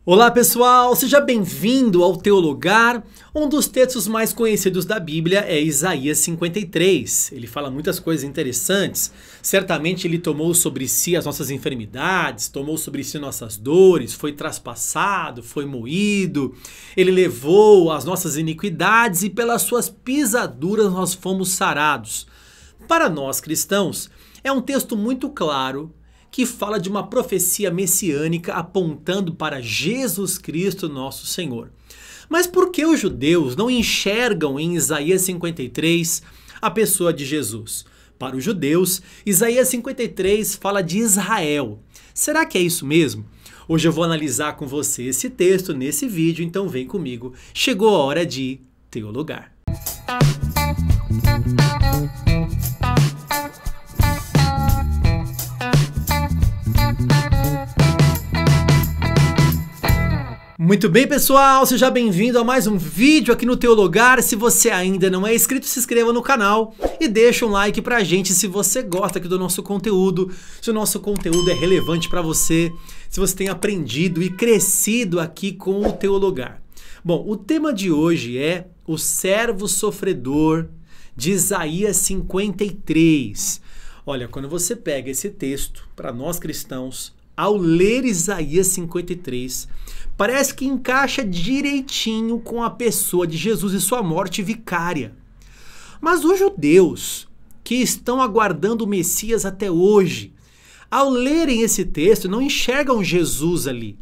Olá pessoal, seja bem-vindo ao Teologar. Um dos textos mais conhecidos da Bíblia é Isaías 53. Ele fala muitas coisas interessantes. Certamente ele tomou sobre si as nossas enfermidades, tomou sobre si nossas dores, foi traspassado, foi moído. Ele levou as nossas iniquidades e pelas suas pisaduras nós fomos sarados. Para nós cristãos, é um texto muito claro que fala de uma profecia messiânica apontando para Jesus Cristo, nosso Senhor. Mas por que os judeus não enxergam em Isaías 53 a pessoa de Jesus? Para os judeus, Isaías 53 fala de Israel. Será que é isso mesmo? Hoje eu vou analisar com você esse texto nesse vídeo, então vem comigo. Chegou a hora de teologar. Muito bem, pessoal, seja bem-vindo a mais um vídeo aqui no Teologar. Se você ainda não é inscrito, se inscreva no canal e deixa um like pra gente se você gosta aqui do nosso conteúdo, se o nosso conteúdo é relevante para você, se você tem aprendido e crescido aqui com o Teologar. Bom, o tema de hoje é o servo sofredor de Isaías 53. Olha, quando você pega esse texto, para nós cristãos, ao ler Isaías 53, parece que encaixa direitinho com a pessoa de Jesus e sua morte vicária. Mas os judeus que estão aguardando o Messias até hoje, ao lerem esse texto, não enxergam Jesus ali.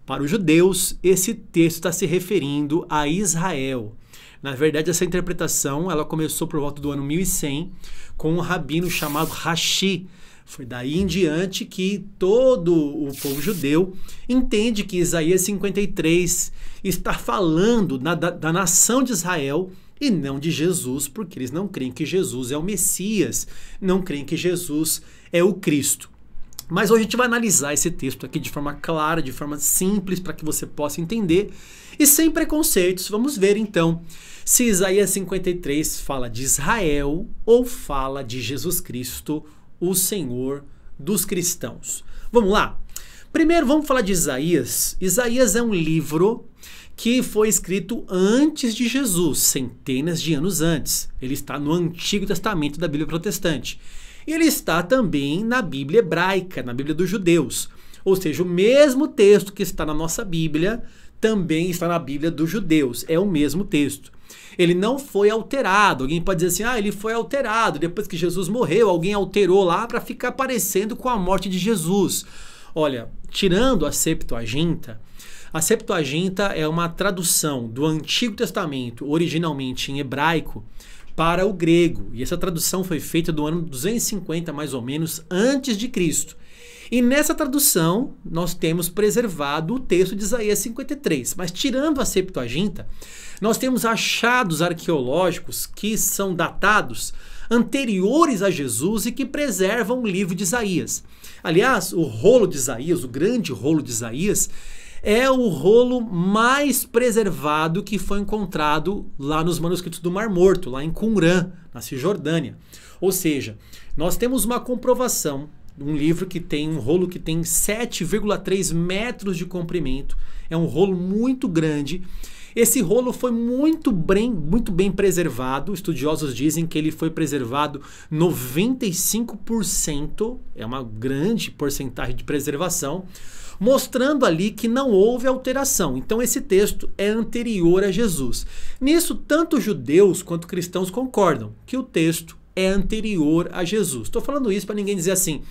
Para os judeus, esse texto está se referindo a Israel. Na verdade, essa interpretação ela começou por volta do ano 1100 com um rabino chamado Rashi. Foi daí em diante que todo o povo judeu entende que Isaías 53 está falando da nação de Israel e não de Jesus, porque eles não creem que Jesus é o Messias, não creem que Jesus é o Cristo. Mas hoje a gente vai analisar esse texto aqui de forma clara, de forma simples, para que você possa entender e sem preconceitos. Vamos ver então se Isaías 53 fala de Israel ou fala de Jesus Cristo, o Senhor dos cristãos. Vamos lá? Primeiro vamos falar de Isaías. Isaías é um livro que foi escrito antes de Jesus, centenas de anos antes. Ele está no Antigo Testamento da Bíblia Protestante. E ele está também na Bíblia Hebraica, na Bíblia dos Judeus. Ou seja, o mesmo texto que está na nossa Bíblia também está na Bíblia dos Judeus. É o mesmo texto. Ele não foi alterado. Alguém pode dizer assim, ele foi alterado. Depois que Jesus morreu, alguém alterou lá para ficar parecendo com a morte de Jesus. Olha, tirando a Septuaginta é uma tradução do Antigo Testamento, originalmente em hebraico, para o grego. E essa tradução foi feita do ano 250, mais ou menos, antes de Cristo. E nessa tradução, nós temos preservado o texto de Isaías 53. Mas tirando a Septuaginta, nós temos achados arqueológicos que são datados anteriores a Jesus e que preservam o livro de Isaías. Aliás, o rolo de Isaías, o grande rolo de Isaías, é o rolo mais preservado que foi encontrado lá nos manuscritos do Mar Morto, lá em Qumran, na Cisjordânia. Ou seja, nós temos uma comprovação, um livro que tem um rolo que tem 7,3 metros de comprimento, é um rolo muito grande. Esse rolo foi muito bem preservado. Estudiosos dizem que ele foi preservado 95%, é uma grande porcentagem de preservação, mostrando ali que não houve alteração. Então esse texto é anterior a Jesus. Nisso, tanto judeus quanto cristãos concordam que o texto é anterior a Jesus. Estou falando isso para ninguém dizer assim,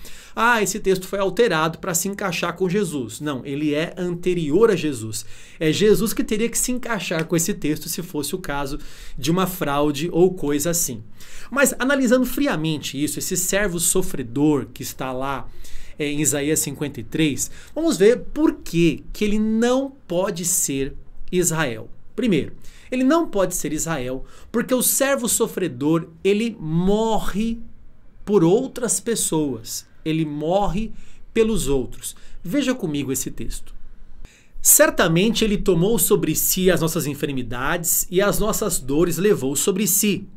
esse texto foi alterado para se encaixar com Jesus. Não, ele é anterior a Jesus. É Jesus que teria que se encaixar com esse texto se fosse o caso de uma fraude ou coisa assim. Mas analisando friamente isso, esse servo sofredor que está lá em Isaías 53, vamos ver por que ele não pode ser Israel. Primeiro, ele não pode ser Israel porque o servo sofredor, ele morre por outras pessoas. Ele morre pelos outros. Veja comigo esse texto. Certamente ele tomou sobre si as nossas enfermidades e as nossas dores levou sobre si.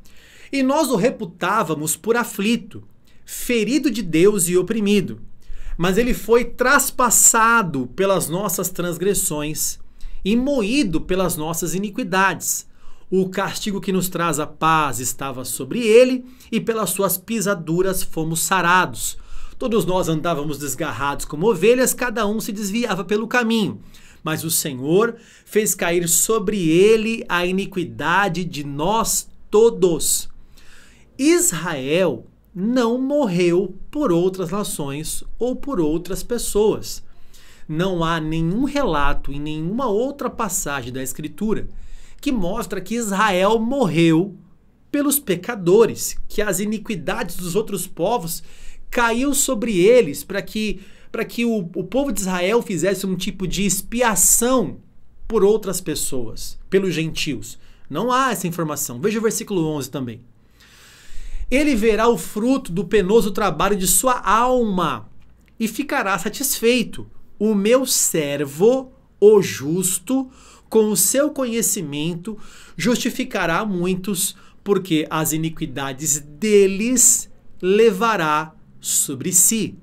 E nós o reputávamos por aflito, ferido de Deus e oprimido. mas ele foi traspassado pelas nossas transgressões e moído pelas nossas iniquidades. O castigo que nos traz a paz estava sobre ele, e pelas suas pisaduras fomos sarados. Todos nós andávamos desgarrados como ovelhas, cada um se desviava pelo caminho. Mas o Senhor fez cair sobre ele a iniquidade de nós todos. Israel não morreu por outras nações ou por outras pessoas. Não há nenhum relato em nenhuma outra passagem da Escritura que mostra que Israel morreu pelos pecadores, que as iniquidades dos outros povos caiu sobre eles para que o povo de Israel fizesse um tipo de expiação por outras pessoas, pelos gentios. Não há essa informação. Veja o versículo 11 também. Ele verá o fruto do penoso trabalho de sua alma e ficará satisfeito. O meu servo, o justo, com o seu conhecimento, justificará muitos, porque as iniquidades deles levará sobre si.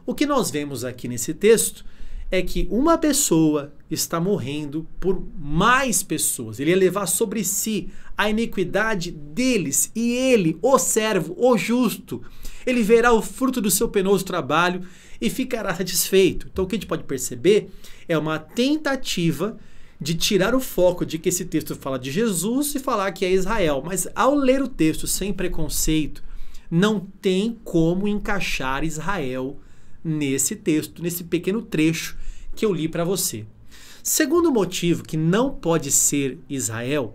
O que nós vemos aqui nesse texto é que uma pessoa está morrendo por mais pessoas. Ele ia levar sobre si a iniquidade deles, e ele, o servo, o justo, ele verá o fruto do seu penoso trabalho e ficará satisfeito. Então o que a gente pode perceber é uma tentativa de tirar o foco de que esse texto fala de Jesus e falar que é Israel. Mas ao ler o texto sem preconceito, não tem como encaixar Israel nesse texto, nesse pequeno trecho que eu li para você. Segundo motivo que não pode ser Israel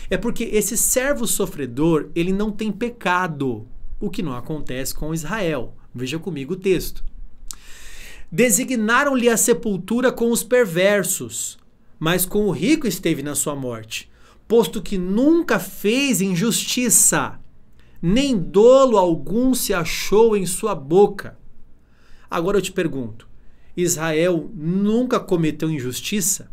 é porque esse servo sofredor, ele não tem pecado, o que não acontece com Israel. Veja comigo o texto. Designaram-lhe a sepultura com os perversos, mas com o rico esteve na sua morte, posto que nunca fez injustiça, nem dolo algum se achou em sua boca. Agora eu te pergunto, Israel nunca cometeu injustiça?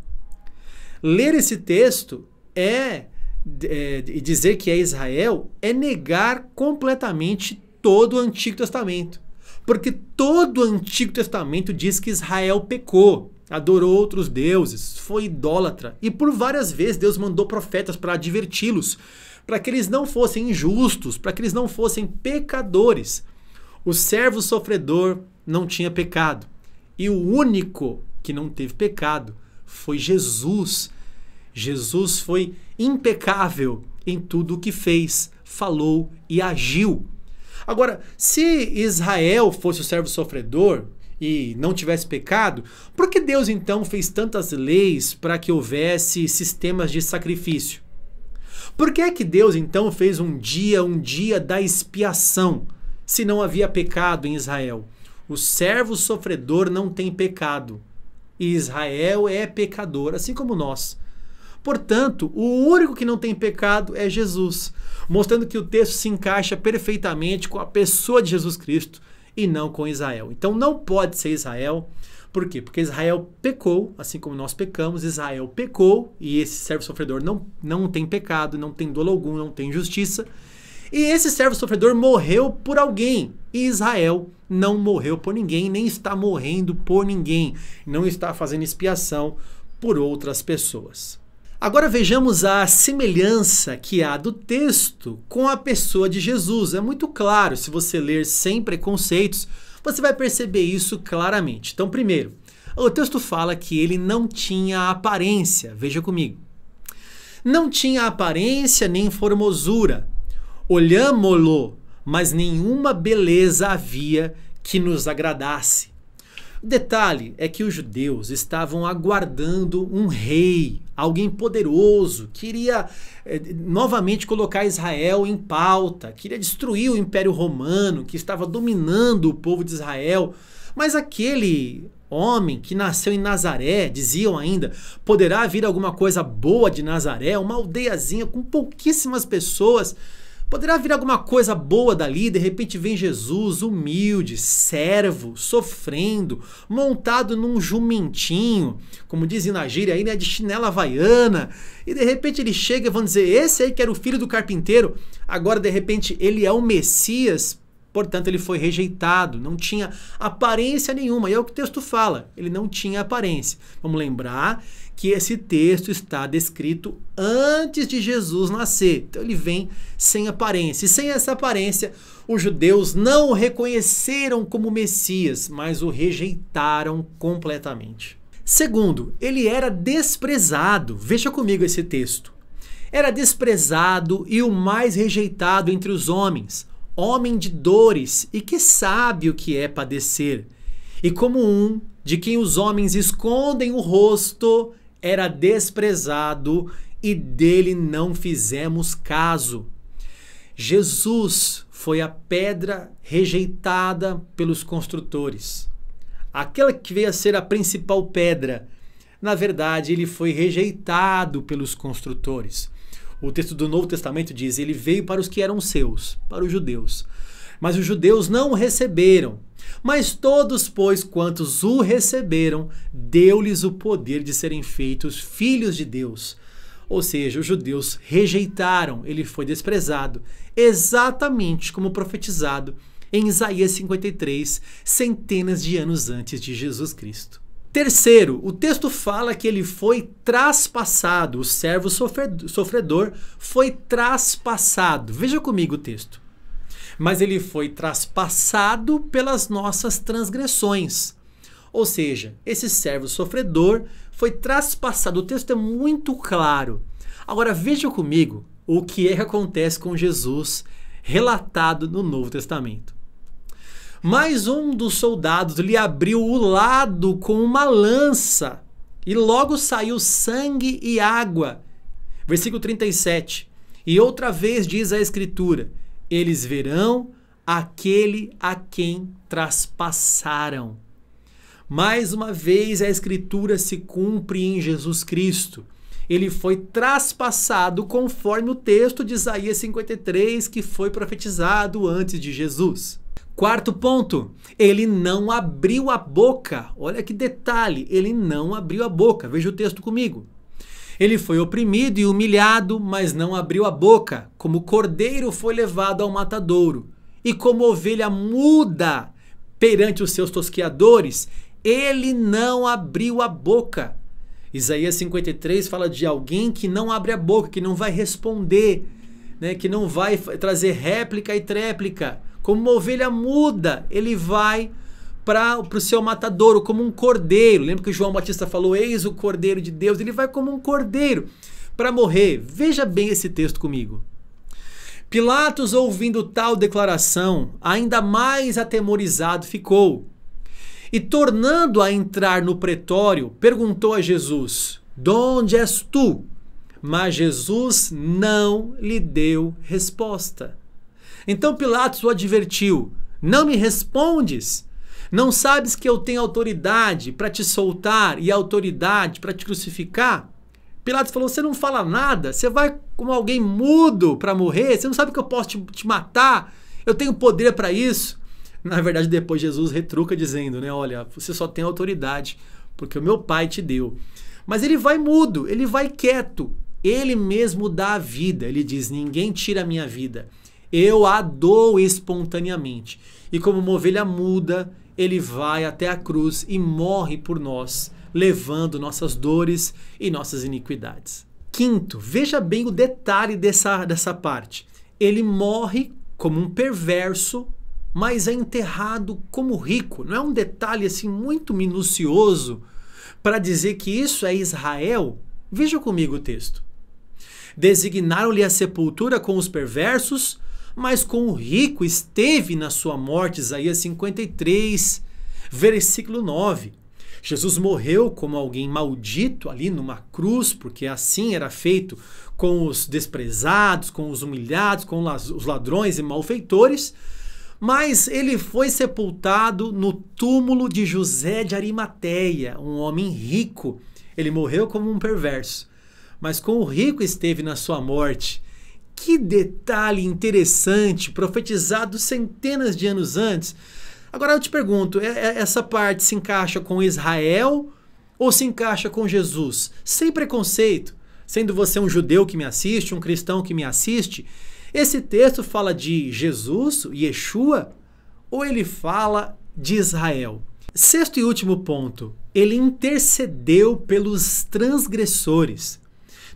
Ler esse texto e dizer que é Israel é negar completamente todo o Antigo Testamento. Porque todo o Antigo Testamento diz que Israel pecou, adorou outros deuses, foi idólatra. E por várias vezes Deus mandou profetas para adverti-los, para que eles não fossem injustos, para que eles não fossem pecadores. O servo sofredor não tinha pecado. E o único que não teve pecado foi Jesus. Jesus foi impecável em tudo o que fez, falou e agiu. Agora, se Israel fosse o servo sofredor e não tivesse pecado, por que Deus então fez tantas leis para que houvesse sistemas de sacrifício? Por que é que Deus então fez um dia da expiação, se não havia pecado em Israel? O servo sofredor não tem pecado, e Israel é pecador, assim como nós. Portanto, o único que não tem pecado é Jesus, mostrando que o texto se encaixa perfeitamente com a pessoa de Jesus Cristo e não com Israel. Então não pode ser Israel. Por quê? Porque Israel pecou, assim como nós pecamos. Israel pecou e esse servo sofredor não tem pecado, não tem dolo algum, não tem justiça. E esse servo sofredor morreu por alguém. E Israel não morreu por ninguém, nem está morrendo por ninguém. Não está fazendo expiação por outras pessoas. Agora vejamos a semelhança que há do texto com a pessoa de Jesus. É muito claro, se você ler sem preconceitos, você vai perceber isso claramente. Então, primeiro, o texto fala que ele não tinha aparência. Veja comigo. Não tinha aparência nem formosura. Olhámo-lo, mas nenhuma beleza havia que nos agradasse. O detalhe é que os judeus estavam aguardando um rei, alguém poderoso, que iria novamente colocar Israel em pauta, queria destruir o Império Romano, que estava dominando o povo de Israel. Mas aquele homem que nasceu em Nazaré, diziam ainda, poderá vir alguma coisa boa de Nazaré, uma aldeiazinha com pouquíssimas pessoas. Poderá vir alguma coisa boa dali, de repente vem Jesus, humilde, servo, sofrendo, montado num jumentinho, como dizem na gíria aí, né, de chinela havaiana, e de repente ele chega e vão dizer, esse aí que era o filho do carpinteiro, agora de repente ele é o Messias. Portanto, ele foi rejeitado, não tinha aparência nenhuma. E é o que o texto fala, ele não tinha aparência. Vamos lembrar que esse texto está descrito antes de Jesus nascer. Então ele vem sem aparência. E sem essa aparência, os judeus não o reconheceram como Messias, mas o rejeitaram completamente. Segundo, ele era desprezado. Veja comigo esse texto. Era desprezado e o mais rejeitado entre os homens, homem de dores e que sabe o que é padecer. E como um de quem os homens escondem o rosto, era desprezado e dele não fizemos caso. Jesus foi a pedra rejeitada pelos construtores. Aquela que veio a ser a principal pedra. Na verdade, ele foi rejeitado pelos construtores. O texto do Novo Testamento diz, ele veio para os que eram seus, para os judeus. Mas os judeus não o receberam. Mas todos, pois, quantos o receberam, deu-lhes o poder de serem feitos filhos de Deus. Ou seja, os judeus rejeitaram, ele foi desprezado, exatamente como profetizado em Isaías 53, centenas de anos antes de Jesus Cristo. Terceiro, o texto fala que ele foi traspassado, o servo sofredor foi traspassado. Veja comigo o texto. Mas ele foi traspassado pelas nossas transgressões. Ou seja, esse servo sofredor foi traspassado. O texto é muito claro. Agora veja comigo o que é que acontece com Jesus relatado no Novo Testamento. Mas um dos soldados lhe abriu o lado com uma lança e logo saiu sangue e água. Versículo 37. E outra vez diz a Escritura, eles verão aquele a quem traspassaram. Mais uma vez a Escritura se cumpre em Jesus Cristo. Ele foi traspassado conforme o texto de Isaías 53 que foi profetizado antes de Jesus. Quarto ponto, ele não abriu a boca. Olha que detalhe, ele não abriu a boca. Veja o texto comigo. Ele foi oprimido e humilhado, mas não abriu a boca. Como cordeiro foi levado ao matadouro. E como ovelha muda perante os seus tosqueadores, ele não abriu a boca. Isaías 53 fala de alguém que não abre a boca, que não vai responder, né, que não vai trazer réplica e tréplica. Como uma ovelha muda, ele vai para o seu matadouro, como um cordeiro. Lembra que João Batista falou, eis o cordeiro de Deus? Ele vai como um cordeiro para morrer. Veja bem esse texto comigo. Pilatos, ouvindo tal declaração, ainda mais atemorizado ficou. E tornando a entrar no pretório, perguntou a Jesus, de onde és tu? Mas Jesus não lhe deu resposta. Então Pilatos o advertiu, não me respondes? Não sabes que eu tenho autoridade para te soltar e autoridade para te crucificar? Pilatos falou, você não fala nada? Você vai como alguém mudo para morrer? Você não sabe que eu posso te matar? Eu tenho poder para isso? Na verdade, depois Jesus retruca dizendo, né, olha, você só tem autoridade porque o meu pai te deu. Mas ele vai mudo, ele vai quieto. Ele mesmo dá a vida. Ele diz, ninguém tira a minha vida. Eu a dou espontaneamente. E como uma ovelha muda, ele vai até a cruz e morre por nós, levando nossas dores e nossas iniquidades. Quinto, veja bem o detalhe dessa parte. Ele morre como um perverso, mas é enterrado como rico. Não é um detalhe assim muito minucioso para dizer que isso é Israel? Veja comigo o texto. Designaram-lhe a sepultura com os perversos, mas com o rico esteve na sua morte. Isaías 53, versículo 9. Jesus morreu como alguém maldito ali numa cruz, porque assim era feito com os desprezados, com os humilhados, com os ladrões e malfeitores, mas ele foi sepultado no túmulo de José de Arimateia, um homem rico. Ele morreu como um perverso, mas com o rico esteve na sua morte. Que detalhe interessante, profetizado centenas de anos antes. Agora eu te pergunto, essa parte se encaixa com Israel ou se encaixa com Jesus? Sem preconceito, sendo você um judeu que me assiste, um cristão que me assiste, esse texto fala de Jesus, Yeshua, ou ele fala de Israel? Sexto e último ponto, ele intercedeu pelos transgressores.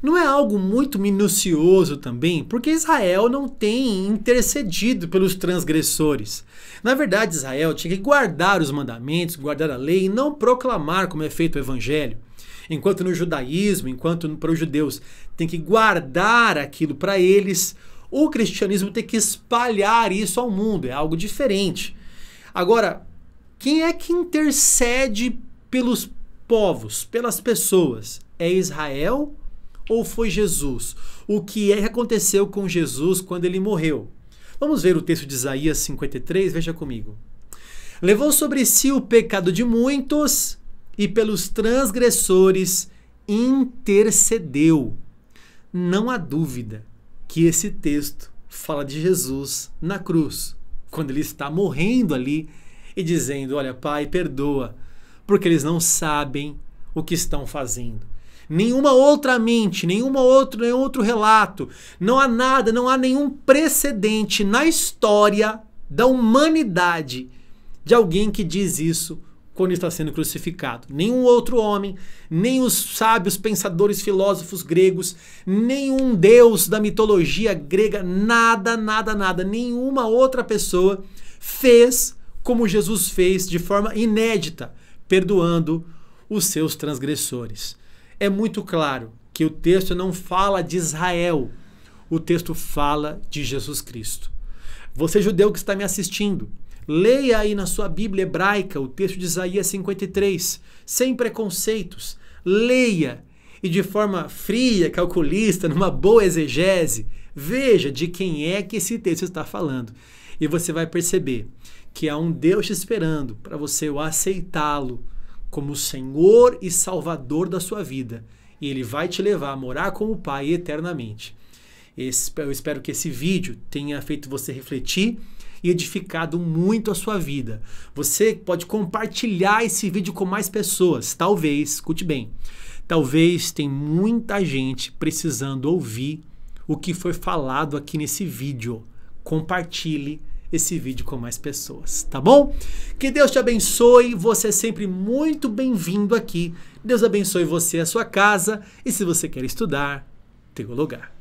Não é algo muito minucioso também, porque Israel não tem intercedido pelos transgressores. Na verdade, Israel tinha que guardar os mandamentos, guardar a lei e não proclamar como é feito o evangelho. Enquanto no judaísmo, enquanto para os judeus tem que guardar aquilo para eles, o cristianismo tem que espalhar isso ao mundo, é algo diferente. Agora, quem é que intercede pelos povos, pelas pessoas? É Israel ou foi Jesus? O que é que aconteceu com Jesus quando ele morreu? Vamos ver o texto de Isaías 53, veja comigo. Levou sobre si o pecado de muitos e pelos transgressores intercedeu. Não há dúvida que esse texto fala de Jesus na cruz, quando ele está morrendo ali e dizendo, olha, Pai, perdoa, porque eles não sabem o que estão fazendo. Nenhuma outra mente, nenhum outro relato, não há nada, não há nenhum precedente na história da humanidade de alguém que diz isso quando está sendo crucificado. Nenhum outro homem, nem os sábios pensadores filósofos gregos, nenhum deus da mitologia grega, nada, nenhuma outra pessoa fez como Jesus fez de forma inédita, perdoando os seus transgressores. É muito claro que o texto não fala de Israel, o texto fala de Jesus Cristo. Você judeu que está me assistindo, leia aí na sua Bíblia hebraica o texto de Isaías 53, sem preconceitos. Leia e de forma fria, calculista, numa boa exegese, veja de quem é que esse texto está falando. E você vai perceber que há um Deus te esperando para você o aceitá-lo como Senhor e Salvador da sua vida. E Ele vai te levar a morar com o Pai eternamente. Eu espero que esse vídeo tenha feito você refletir e edificado muito a sua vida. Você pode compartilhar esse vídeo com mais pessoas. Talvez, escute bem, talvez tem muita gente precisando ouvir o que foi falado aqui nesse vídeo. Compartilhe esse vídeo com mais pessoas, tá bom? Que Deus te abençoe, você é sempre muito bem-vindo aqui. Deus abençoe você e a sua casa, e se você quer estudar, Teologar.